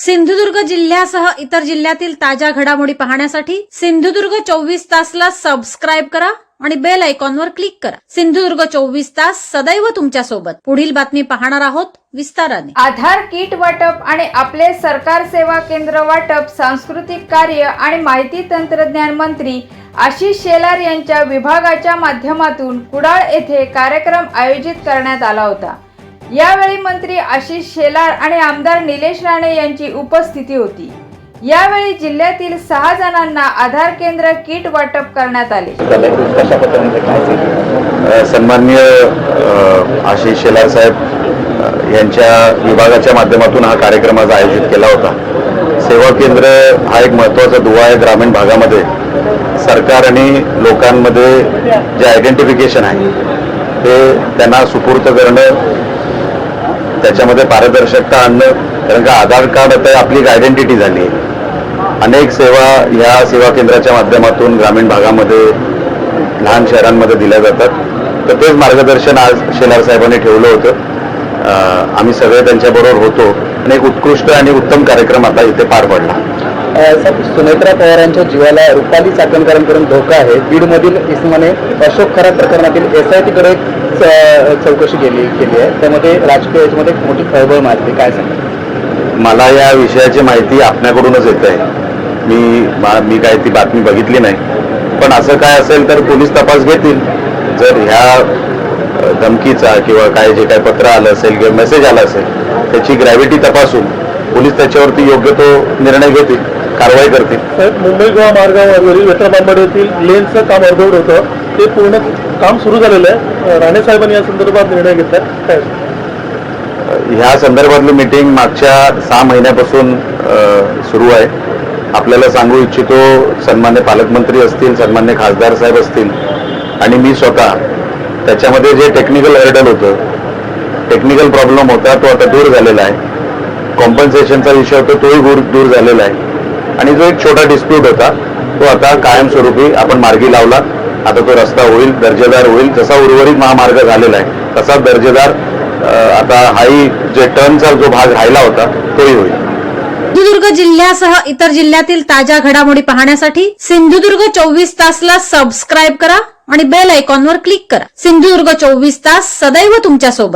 सिंधुदुर्ग जिल्ह्यासह इतर जिल्ह्यातील ताज्या घडामोडी पाहण्यासाठी सिंधुदुर्ग 24 तासला सबस्क्राइब करा आणि बेल आयकॉनवर क्लिक करा। सिंधुदुर्ग 24 तास सदैव तुमच्या सोबत। पुढील बातमी पाहणार आहोत विस्ताराने। आधार किट वाटप आणि आपले सरकार सेवा केंद्र वाटप सांस्कृतिक कार्य आणि माहिती तंत्रज्ञान मंत्री आशिष शेलार यांच्या विभागाच्या माध्यमातून कुडाळ येथे कार्यक्रम आयोजित करण्यात आला होता। यावेळी मंत्री आशिष शेलार आणि आमदार निलेश राणे यांची उपस्थिती होती। यावेळी जिल्ह्यातील 6 जणांना आधार केंद्र किट वाटप करण्यात आले। सन्माननीय आशिष शेलार साहेब यांच्या विभागाच्या माध्यमातून हा कार्यक्रम आज आयोजित केला होता। सेवा केंद्र हा एक महत्त्वाचा दुवा आहे। ग्रामीण भागामध्ये सरकार आणि लोकांमध्ये जे आयडेंटिफिकेशन आहे ते त्यांना सुपूर्त करणं, त्याच्यामध्ये पारदर्शकता आणणं, कारण का आधार कार्ड आता आपली एक आयडेंटिटी झाली आहे। अनेक सेवा या सेवा केंद्राच्या माध्यमातून ग्रामीण भागामध्ये लहान शहरांमध्ये दिल्या जातात। तर तेच मार्गदर्शन आज शेलार साहेबांनी ठेवलं होतं। आम्ही सगळे त्यांच्याबरोबर होतो आणि एक उत्कृष्ट आणि उत्तम कार्यक्रम आता इथे पार पडला। सुनेत्रा पवारांच्या जीवाला रुपाली चाकणकरांकडून धोका आहे। बीडमधील इसमाने अशोक खरात प्रकरणातील SIT कडे चौकशी केली आहे। त्यामध्ये राजकीय याच्यामध्ये मोठी खळबळ माजली, काय सांगा? मला या विषयाची माहिती आपल्याकडूनच येत आहे। मी काय ती बातमी बघितली नाही, पण असं काय असेल तर पोलीस तपास घेतील। जर ह्या धमकीचा किंवा काय जे काय पत्र आलं असेल किंवा मेसेज आला असेल त्याची ग्रॅव्हिटी तपासून पोलीस त्याच्यावरती योग्य तो निर्णय घेतील, कारवाई करतील। मुंबई गोवा मार्गावरील वेत्राबांबडेतील लेनचं काम अर्धवट होतं, ते पूर्ण काम सुरू झालेलं आहे। राणे साहेबांनी या संदर्भात निर्णय घेतला। ह्या संदर्भातली मीटिंग मागच्या 6 महिन्यापासून सुरू आहे। आपल्याला सांगू इच्छितो, सन्मान्य पालकमंत्री असतील, सन्मान्य खासदार साहेब असतील आणि मी स्वतः त्याच्यामध्ये जे टेक्निकल हर्डल होतं, टेक्निकल प्रॉब्लेम होता तो आता दूर झालेला आहे। कॉम्पन्सेशनचा विषय होता तोही दूर झालेला आहे आणि जो एक छोटा डिस्प्यूट होता तो आता कायमस्वरूपी आपण मार्गी लावला। आता तो रस्ता होईल, दर्जेदार होईल। जसा उर्वरित महामार्ग झालेला आहे तसा दर्जेदार आता हाही जे टर्नचा जो भाग राहिला होता तोही होईल। सिंधुदुर्ग जिल्ह्यासह इतर जिल्ह्यातील ताज्या घडामोडी पाहण्यासाठी सिंधुदुर्ग 24 तासला सबस्क्राइब करा आणि बेल आयकॉनवर क्लिक करा। सिंधुदुर्ग 24 तास सदैव तुमच्या सोबत।